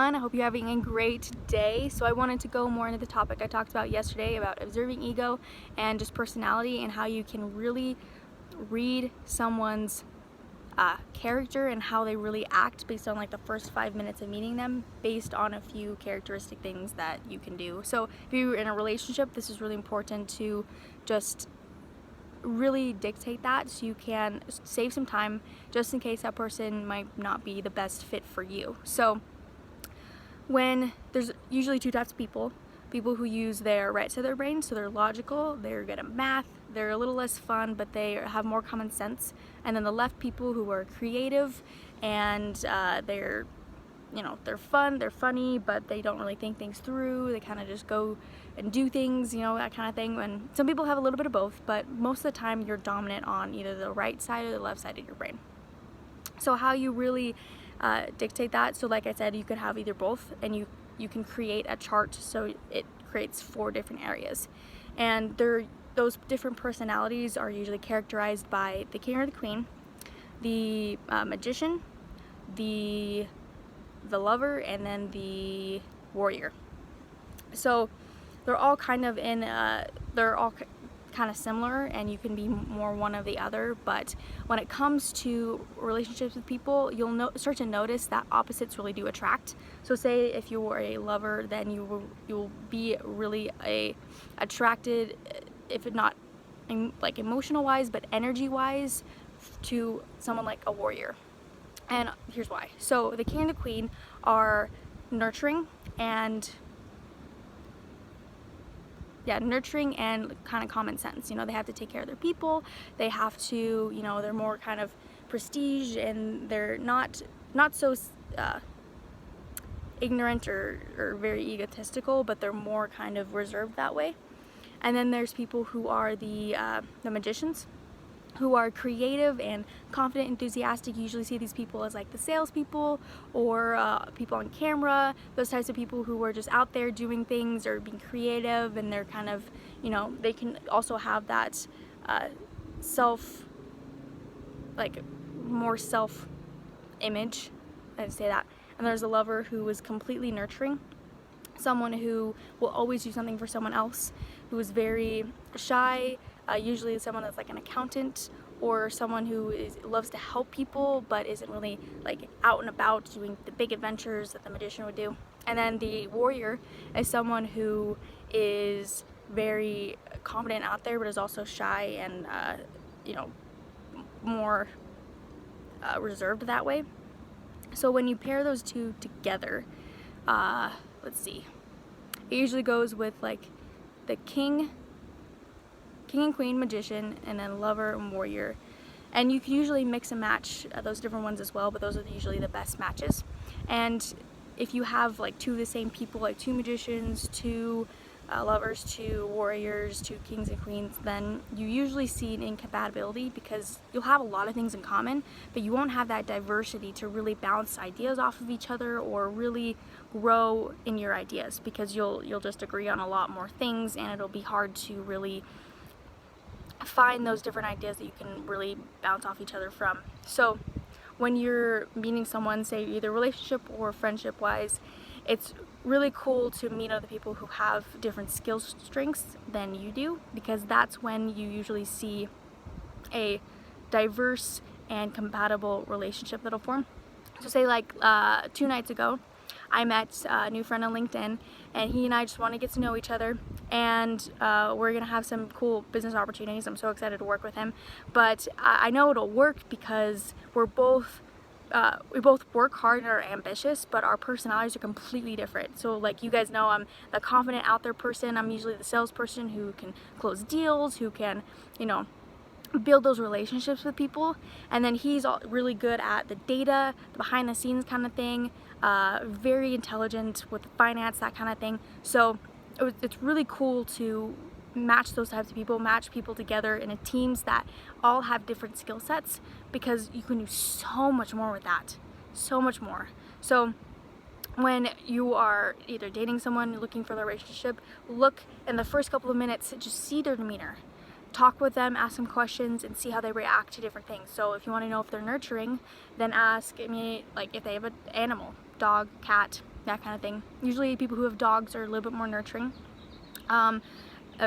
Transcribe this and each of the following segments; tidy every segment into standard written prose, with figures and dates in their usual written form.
everyone. I hope you're having a great day. So I wanted to go more into the topic I talked about yesterday about observing ego and just personality and how you can really read someone's character and how they really act based on like the first 5 minutes of meeting them, based on a few characteristic things that you can do. So if you're in a relationship, this is really important to just really dictate that so you can save some time just in case that person might not be the best fit for you. So when there's usually two types of people who use their right side of their brain, so they're logical, they're good at math, they're a little less fun, but they have more common sense. And then the left people who are creative and they're fun, they're funny, but they don't really think things through. They kind of just go and do things, that kind of thing. And some people have a little bit of both, but most of the time you're dominant on either the right side or the left side of your brain. So how you really dictate that, so like I said, you could have either both, and you can create a chart so it creates 4 different areas. And those different personalities are usually characterized by the king or the queen, the magician, the lover, and then the warrior. So they're all kind of kind of similar, and you can be more one of the other. But when it comes to relationships with people, you'll start to notice that opposites really do attract. So say if you were a lover, then you will be really attracted, if not like emotional wise, but energy wise, to someone like a warrior. And here's why. So the king and the queen are nurturing and kind of common sense. They have to take care of their people. They have to, they're more kind of prestige, and they're not so ignorant or very egotistical, but they're more kind of reserved that way. And then there's people who are the magicians, who are creative and confident, enthusiastic. You usually see these people as like the salespeople or people on camera, those types of people who are just out there doing things or being creative, and they're kind of, they can also have that more self-image, I'd say that. And there's a lover who is completely nurturing, someone who will always do something for someone else, who is very shy, usually someone that's like an accountant, or someone who loves to help people but isn't really like out and about doing the big adventures that the magician would do. And then the warrior is someone who is very confident out there but is also shy and more reserved that way. So when you pair those two together, let's see, it usually goes with like the king and queen, magician, and then lover and warrior. And you can usually mix and match those different ones as well, but those are usually the best matches. And if you have like 2 of the same people, like 2 magicians, 2 lovers, 2 warriors, 2 kings and queens, then you usually see an incompatibility, because you'll have a lot of things in common, but you won't have that diversity to really bounce ideas off of each other or really grow in your ideas, because you'll just agree on a lot more things, and it'll be hard to really find those different ideas that you can really bounce off each other from. So when you're meeting someone, say either relationship or friendship wise, it's really cool to meet other people who have different skill strengths than you do, because that's when you usually see a diverse and compatible relationship that'll form. So say like 2 nights ago, I met a new friend on LinkedIn, and he and I just want to get to know each other, and we're gonna have some cool business opportunities. I'm so excited to work with him, but I know it'll work because we both work hard and are ambitious, but our personalities are completely different. So like you guys know, I'm the confident out there person. I'm usually the salesperson who can close deals, who can build those relationships with people. And then he's really good at the data, the behind the scenes kind of thing, very intelligent with finance, that kind of thing. So it's really cool to match those types of people, match people together in teams that all have different skill sets, because you can do so much more with that, so much more. So when you are either dating someone, looking for the relationship, look in the first couple of minutes, just see their demeanor. Talk with them, ask them questions, and see how they react to different things. So if you want to know if they're nurturing, then ask me like if they have an animal, dog, cat, that kind of thing. Usually people who have dogs are a little bit more nurturing.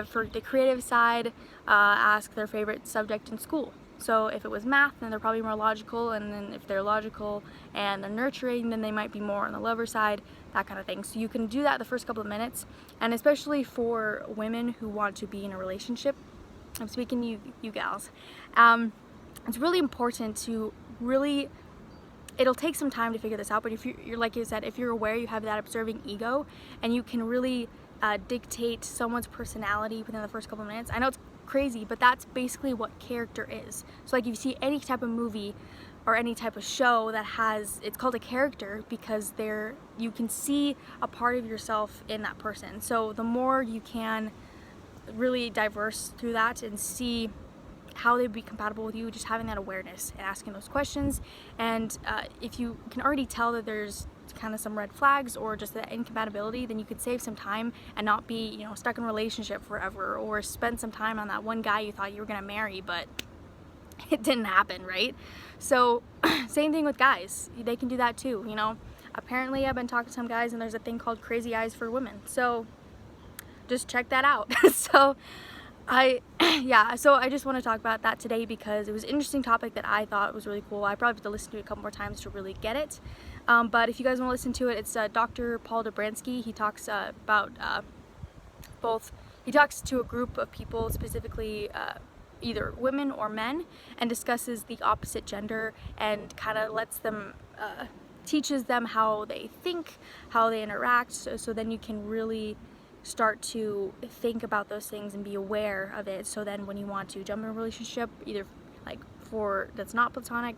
For the creative side, ask their favorite subject in school. So if it was math, then they're probably more logical, and then if they're logical and they're nurturing, then they might be more on the lover side, that kind of thing. So you can do that the first couple of minutes, and especially for women who want to be in a relationship, I'm speaking to you gals, it's really important to really, it'll take some time to figure this out, but if you're like you said, if you're aware you have that observing ego, and you can really dictate someone's personality within the first couple of minutes. I know it's crazy, but that's basically what character is. So like if you see any type of movie or any type of show that has, it's called a character because you can see a part of yourself in that person. So the more you can really diverse through that and see how they'd be compatible with you, just having that awareness and asking those questions. And if you can already tell that there's kind of some red flags or just that incompatibility, then you could save some time and not be, you know, stuck in a relationship forever, or spend some time on that one guy you thought you were gonna marry but it didn't happen, right? So same thing with guys, they can do that too, you know. Apparently I've been talking to some guys and there's a thing called crazy eyes for women, so just check that out. So I just want to talk about that today because it was an interesting topic that I thought was really cool. I probably have to listen to it a couple more times to really get it. But if you guys want to listen to it, it's Dr. Paul Dobransky. He talks about he talks to a group of people, specifically either women or men, and discusses the opposite gender and kind of lets them, teaches them how they think, how they interact, so then you can really start to think about those things and be aware of it, so then when you want to jump in a relationship, either like for that's not platonic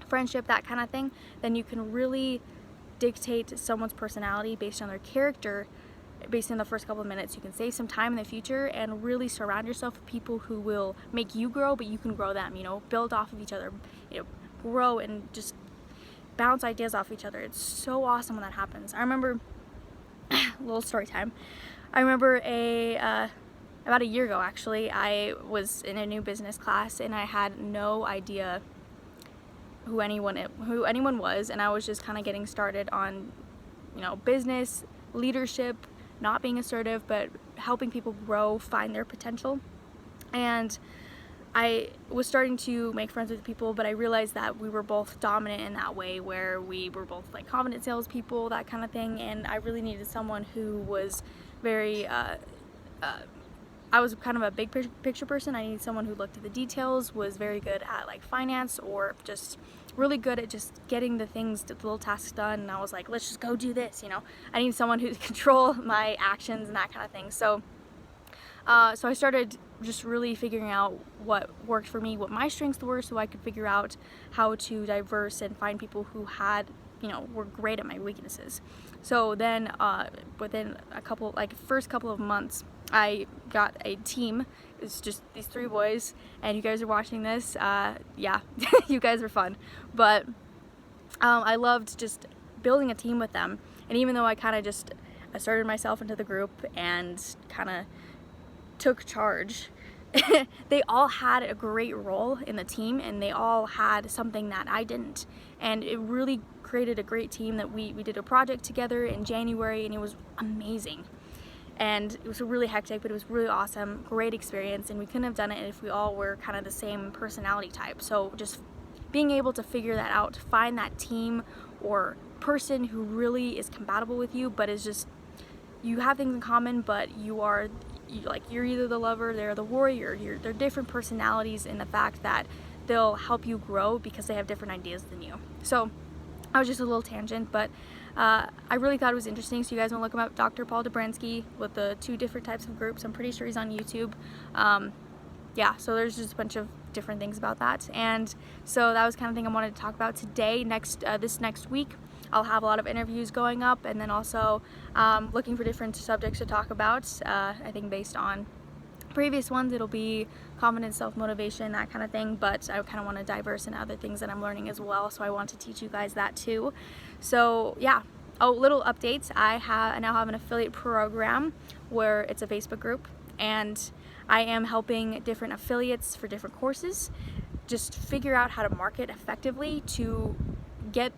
friendship, that kind of thing, then you can really dictate someone's personality based on their character, based on the first couple of minutes. You can save some time in the future and really surround yourself with people who will make you grow, but you can grow them, you know, build off of each other, you know, grow and just bounce ideas off each other. It's so awesome when that happens. I remember little story time. I remember about a year ago actually, I was in a new business class and I had no idea who anyone was, and I was just kind of getting started on, you know, business, leadership, not being assertive, but helping people grow, find their potential. And I was starting to make friends with people, but I realized that we were both dominant in that way, where we were both like confident salespeople, that kind of thing, and I really needed someone who was very, I was kind of a big picture person. I needed someone who looked at the details, was very good at like finance, or just really good at just getting the little tasks done, and I was like, let's just go do this, you know. I need someone who control my actions and that kind of thing. So I started just really figuring out what worked for me, what my strengths were, so I could figure out how to diverse and find people who had, you know, were great at my weaknesses. So then within first couple of months, I got a team. It's just these 3 boys, and you guys are watching this, yeah, you guys are fun. But I loved just building a team with them, and even though I kind of just asserted myself into the group and kind of took charge, they all had a great role in the team, and they all had something that I didn't, and it really created a great team. That we did a project together in January, and it was amazing, and it was really hectic, but it was really awesome, great experience, and we couldn't have done it if we all were kind of the same personality type. So just being able to figure that out, find that team or person who really is compatible with you, but is just, you have things in common, but you're either the lover, they're the warrior, they're different personalities in the fact that they'll help you grow because they have different ideas than you. So I was just a little tangent, but I really thought it was interesting. So you guys want to look him up, Dr. Paul Dobransky, with the 2 different types of groups. I'm pretty sure he's on YouTube. Yeah, so there's just a bunch of different things about that, and so that was kind of thing I wanted to talk about today. This next week, I'll have a lot of interviews going up, and then also looking for different subjects to talk about. I think based on previous ones, it'll be confidence, self-motivation, that kind of thing, but I kind of want to diverse in other things that I'm learning as well, so I want to teach you guys that too. So yeah. Oh, little updates. I now have an affiliate program where it's a Facebook group, and I am helping different affiliates for different courses just figure out how to market effectively to get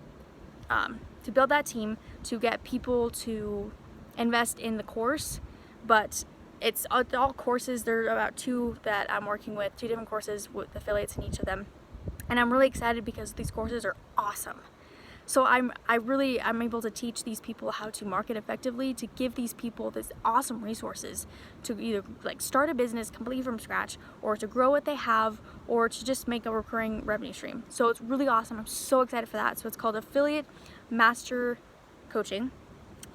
to build that team, to get people to invest in the course. But it's all courses. There are about 2 that I'm working with, 2 different courses with affiliates in each of them. And I'm really excited because these courses are awesome. So I'm able to teach these people how to market effectively, to give these people this awesome resources to either like start a business completely from scratch, or to grow what they have, or to just make a recurring revenue stream. So it's really awesome. I'm so excited for that. So it's called Affiliate Master Coaching.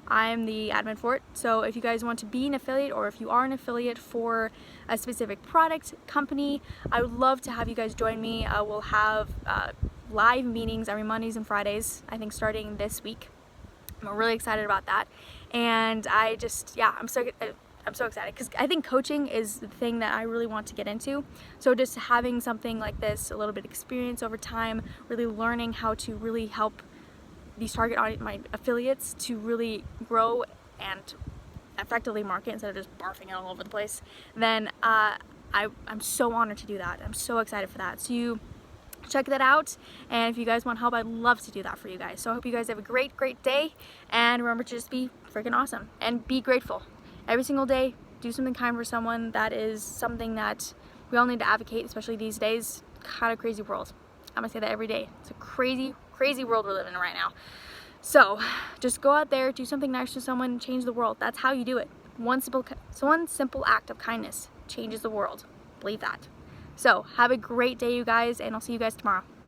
I'm the admin for it. So if you guys want to be an affiliate, or if you are an affiliate for a specific product company, I would love to have you guys join me. We'll have live meetings every Mondays and Fridays, I think starting this week. I'm really excited about that. And I'm so excited because I think coaching is the thing that I really want to get into. So just having something like this, a little bit of experience over time, really learning how to really help these my affiliates to really grow and effectively market instead of just barfing it all over the place, then I'm so honored to do that. I'm so excited for that. So you check that out, and if you guys want help, I'd love to do that for you guys. So I hope you guys have a great day, and remember to just be freaking awesome and be grateful every single day. Do something kind for someone. That is something that we all need to advocate, especially these days. Kind of crazy world. I'm gonna say that every day. It's a crazy world we're living in right now. So just go out there, do something nice to someone, change the world. That's how you do it. One simple act of kindness changes the world. Believe that. So have a great day, you guys, and I'll see you guys tomorrow.